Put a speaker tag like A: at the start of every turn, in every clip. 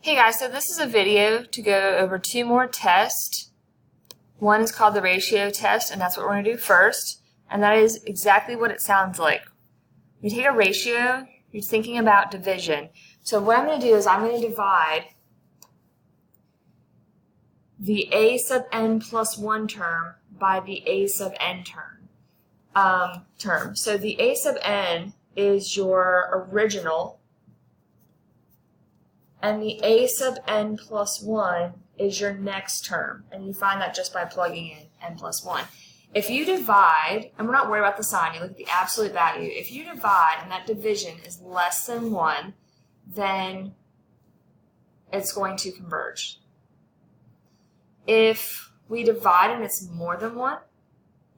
A: Hey guys, so this is a video to go over two more tests. One is called the ratio test, and that's what we're going to do first. And that is exactly what it sounds like. When you take a ratio, you're thinking about division. So what I'm going to do is I'm going to divide the a sub n plus 1 term by the a sub n term. So the a sub n is your original, and the a sub n plus 1 is your next term. And you find that just by plugging in n plus 1. If you divide, and we're not worried about the sign, you look at the absolute value. If you divide and that division is less than 1, then it's going to converge. If we divide and it's more than 1,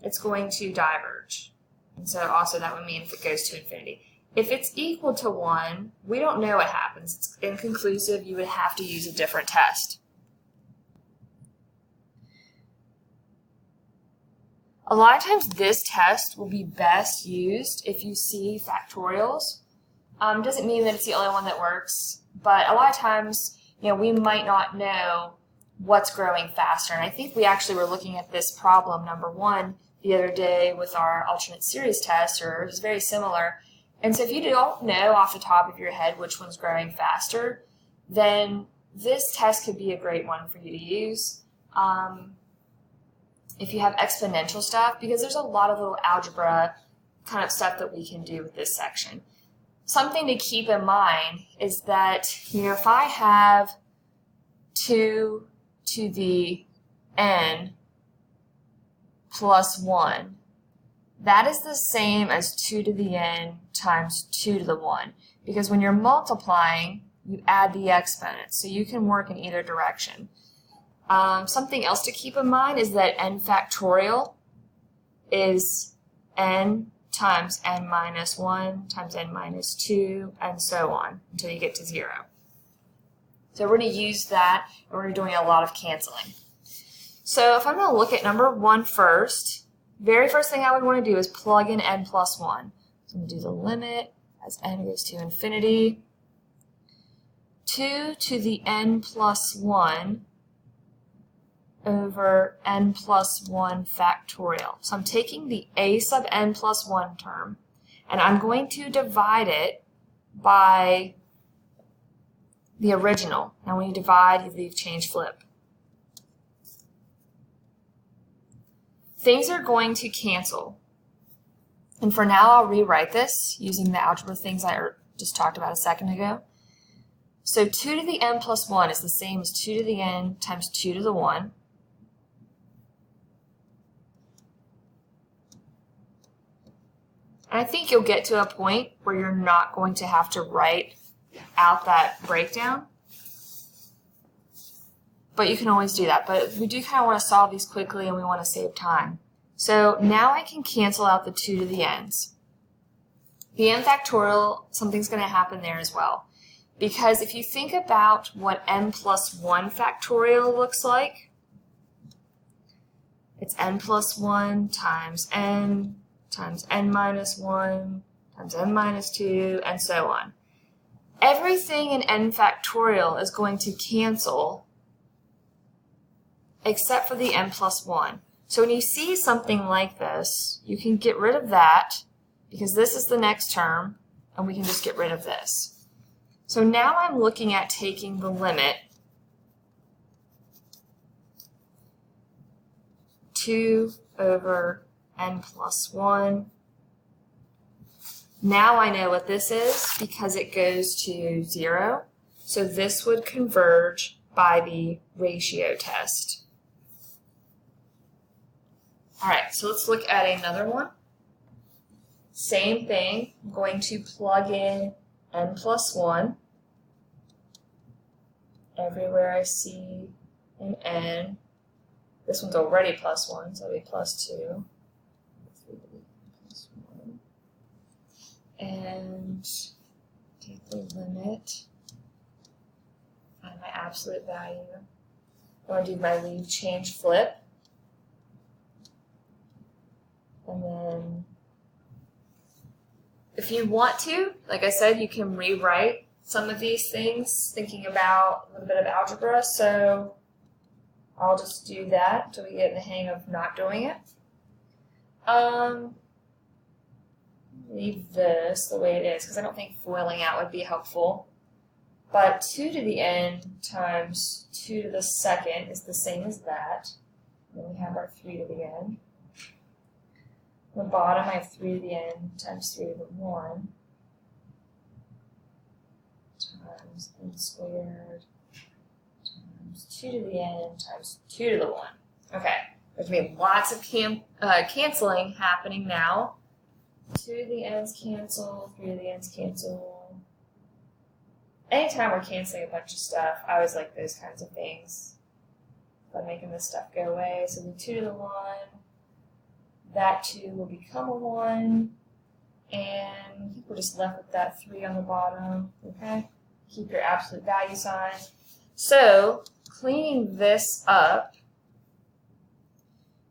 A: it's going to diverge. And so also that would mean if it goes to infinity. If it's equal to 1, we don't know what happens. It's inconclusive. You would have to use a different test. A lot of times this test will be best used if you see factorials. Doesn't mean that it's the only one that works, but a lot of times, we might not know what's growing faster. And I think we actually were looking at this problem, number 1, the other day with our alternate series test, or it was very similar. And so if you don't know off the top of your head which one's growing faster, then this test could be a great one for you to use. If you have exponential stuff, because there's a lot of little algebra kind of stuff that we can do with this section. Something to keep in mind is that, if I have 2 to the n plus 1, that is the same as 2 to the n times 2 to the 1. Because when you're multiplying, you add the exponent. So you can work in either direction. Something else to keep in mind is that n factorial is n times n minus 1 times n minus 2, and so on until you get to 0. So we're going to use that, and we're doing a lot of canceling. So if I'm going to look at number 1 first, very first thing I would want to do is plug in n plus 1. So I'm going to do the limit as n goes to infinity. 2 to the n plus 1 over n plus 1 factorial. So I'm taking the a sub n plus 1 term, and I'm going to divide it by the original. Now when you divide, you leave change flip. Things are going to cancel. And for now, I'll rewrite this using the algebra things I just talked about a second ago. So 2 to the n plus 1 is the same as 2 to the n times 2 to the 1. And I think you'll get to a point where you're not going to have to write out that breakdown. But you can always do that. But we do kind of want to solve these quickly, and we want to save time. So now I can cancel out the 2 to the n's. The n factorial, something's going to happen there as well. Because if you think about what n plus 1 factorial looks like, it's n plus 1 times n minus 1 times n minus 2, and so on. Everything in n factorial is going to cancel except for the n plus 1. So when you see something like this, you can get rid of that because this is the next term, and we can just get rid of this. So now I'm looking at taking the limit 2 over n plus 1. Now I know what this is because it goes to 0. So this would converge by the ratio test. All right, so let's look at another one. Same thing. I'm going to plug in n plus 1. Everywhere I see an n. This one's already plus 1, so it'll be plus 2. And take the limit, find my absolute value. I want to do my leave change flip. And then if you want to, like I said, you can rewrite some of these things, thinking about a little bit of algebra, so I'll just do that until we get in the hang of not doing it. Leave this the way it is because I don't think foiling out would be helpful. But 2 to the n times 2 to the second is the same as that. Then we have our 3 to the n. On the bottom, I have 3 to the n times 3 to the 1 times n squared times 2 to the n times 2 to the 1. Okay, there's going to be lots of canceling happening now. 2 to the n's cancel, 3 to the n's cancel. Anytime we're canceling a bunch of stuff, I always like those kinds of things. By making this stuff go away. So the 2 to the 1, that 2 will become a 1, and I think we're just left with that 3 on the bottom, okay? Keep your absolute value sign. So cleaning this up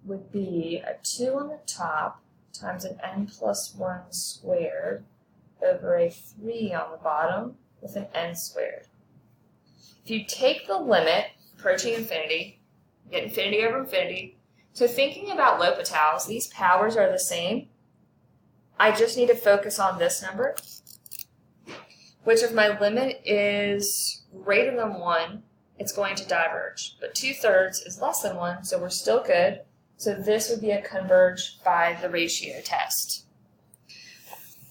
A: would be a 2 on the top times an n plus 1 squared over a 3 on the bottom with an n squared. If you take the limit approaching infinity, you get infinity over infinity. So thinking about L'Hopital's, these powers are the same. I just need to focus on this number, which if my limit is greater than 1, it's going to diverge. But 2/3 is less than 1, so we're still good. So this would be a converge by the ratio test.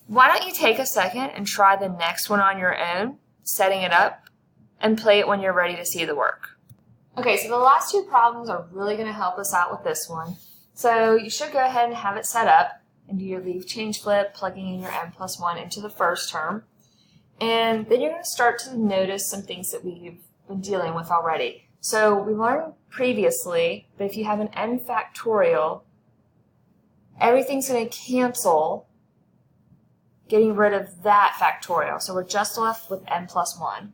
A: Why don't you take a second and try the next one on your own, setting it up, and play it when you're ready to see the work. Okay, so the last 2 problems are really going to help us out with this one. So you should go ahead and have it set up and do your leave change flip, plugging in your n plus 1 into the first term. And then you're going to start to notice some things that we've been dealing with already. So we learned previously that if you have an n factorial, everything's going to cancel getting rid of that factorial. So we're just left with n plus 1.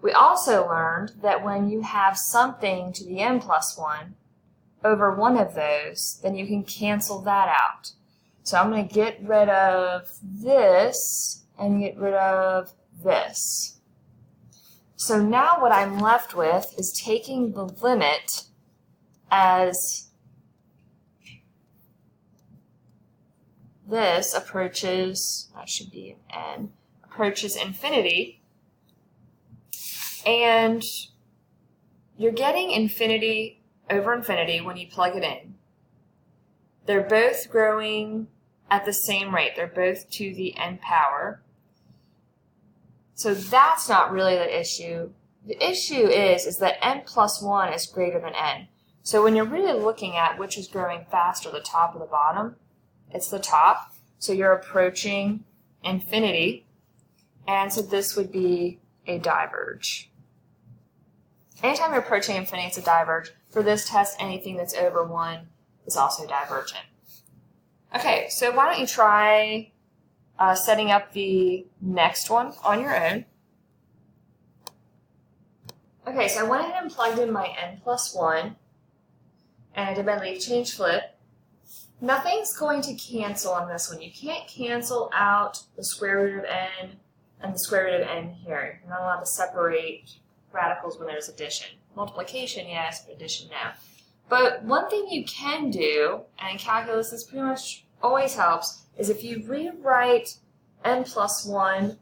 A: We also learned that when you have something to the n plus 1 over one of those, then you can cancel that out. So I'm going to get rid of this and get rid of this. So now what I'm left with is taking the limit as this approaches, that should be an n, approaches infinity, and you're getting infinity over infinity when you plug it in. They're both growing at the same rate. They're both to the n power. So that's not really the issue. The issue is that n plus 1 is greater than n. So when you're really looking at which is growing faster, the top or the bottom, it's the top. So you're approaching infinity. And so this would be a diverge. Anytime you're approaching infinity, it's a diverge. For this test, anything that's over 1 is also divergent. Okay, so why don't you try setting up the next one on your own. Okay, so I went ahead and plugged in my n plus 1, and I did my leaf change flip. Nothing's going to cancel on this one. You can't cancel out the square root of n and the square root of n here. You're not allowed to separate radicals when there's addition. Multiplication, yes, but addition, no. But one thing you can do, and in calculus this pretty much always helps, is if you rewrite n plus 1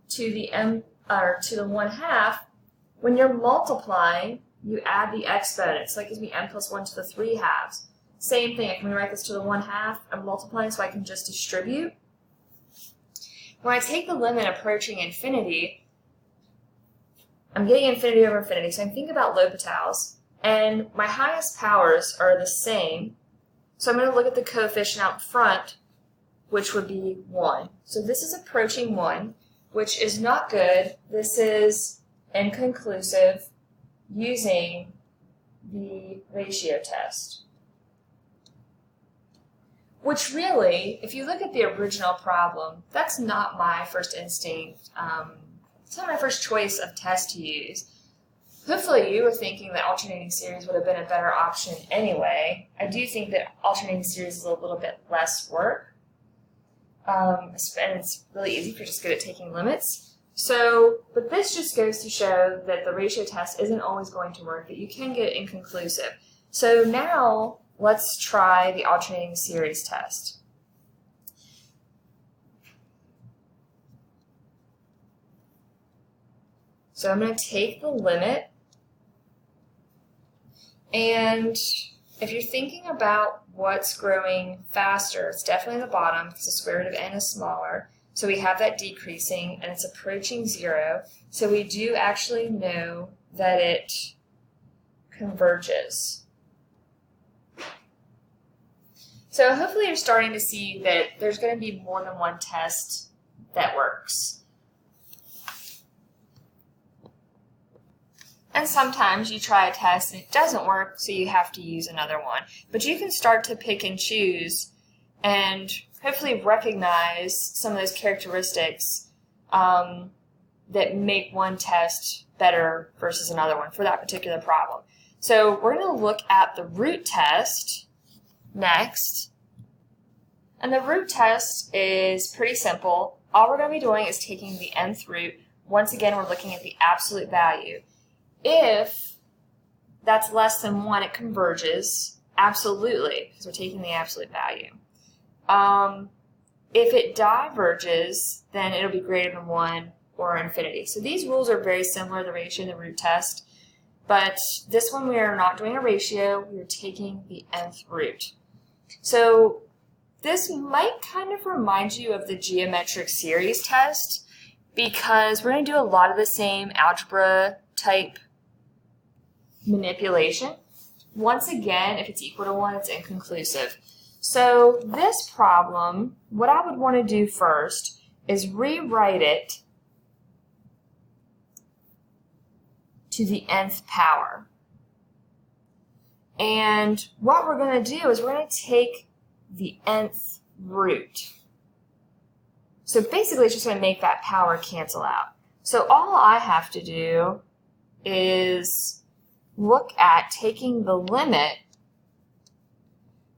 A: to the n, or to the 1/2, when you're multiplying, you add the exponent. So that gives me n plus 1 to the 3/2. Same thing, I can rewrite this to the 1/2. I'm multiplying so I can just distribute. When I take the limit approaching infinity, I'm getting infinity over infinity. So I'm thinking about L'Hopital's, and my highest powers are the same. So I'm going to look at the coefficient out front, which would be 1. So this is approaching 1, which is not good. This is inconclusive using the ratio test. Which really, if you look at the original problem, that's not my first instinct. It's not my first choice of test to use. Hopefully you were thinking that alternating series would have been a better option anyway. I do think that alternating series is a little bit less work. And it's really easy if you're just good at taking limits. But this just goes to show that the ratio test isn't always going to work, that you can get inconclusive. So now let's try the alternating series test. So I'm going to take the limit, and if you're thinking about what's growing faster, it's definitely the bottom because the square root of n is smaller. So we have that decreasing and it's approaching 0. So we do actually know that it converges. So hopefully you're starting to see that there's going to be more than one test that works. And sometimes you try a test and it doesn't work, so you have to use another one. But you can start to pick and choose and hopefully recognize some of those characteristics that make one test better versus another one for that particular problem. So we're going to look at the root test next. And the root test is pretty simple. All we're going to be doing is taking the nth root. Once again, we're looking at the absolute value. If that's less than 1, it converges. Absolutely, because we're taking the absolute value. If it diverges, then it'll be greater than 1 or infinity. So these rules are very similar, the ratio and the root test. But this one we are not doing a ratio, we are taking the nth root. So this might kind of remind you of the geometric series test because we're going to do a lot of the same algebra type manipulation. Once again, if it's equal to 1, it's inconclusive. So this problem, what I would want to do first is rewrite it to the nth power. And what we're going to do is we're going to take the nth root. So basically it's just going to make that power cancel out. So all I have to do is look at taking the limit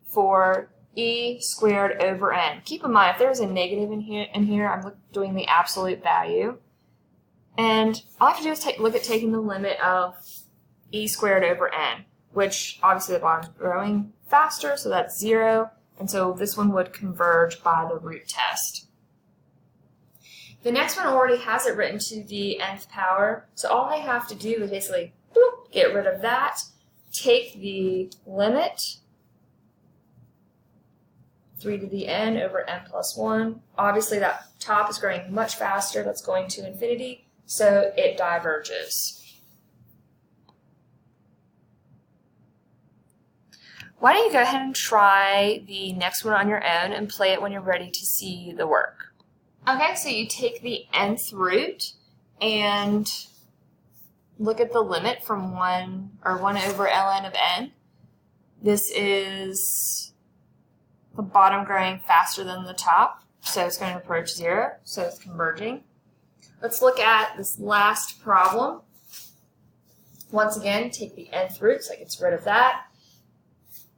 A: for e squared over n. Keep in mind, if there's a negative in here, I'm doing the absolute value. And all I have to do is look at taking the limit of e squared over n, which obviously the bottom's growing faster, so that's 0. And so this one would converge by the root test. The next one already has it written to the nth power, so all I have to do is basically boop, get rid of that, take the limit, 3 to the n over n plus 1. Obviously that top is growing much faster, that's going to infinity, so it diverges. Why don't you go ahead and try the next one on your own and play it when you're ready to see the work. Okay, so you take the nth root and look at the limit from 1 over ln of n. This is the bottom growing faster than the top, so it's going to approach 0, so it's converging. Let's look at this last problem. Once again, take the nth root, so it gets rid of that.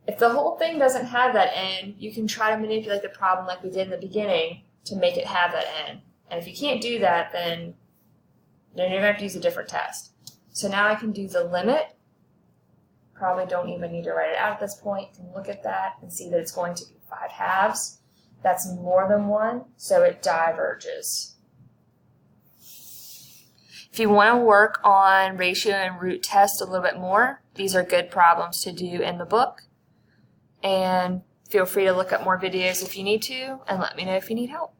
A: If the whole thing doesn't have that n, you can try to manipulate the problem like we did in the beginning to make it have that n. And if you can't do that, then you're going to have to use a different test. So now I can do the limit. Probably don't even need to write it out at this point. You can look at that and see that it's going to be 5 halves. That's more than 1, so it diverges. If you want to work on ratio and root test a little bit more, these are good problems to do in the book. And feel free to look up more videos if you need to, and let me know if you need help.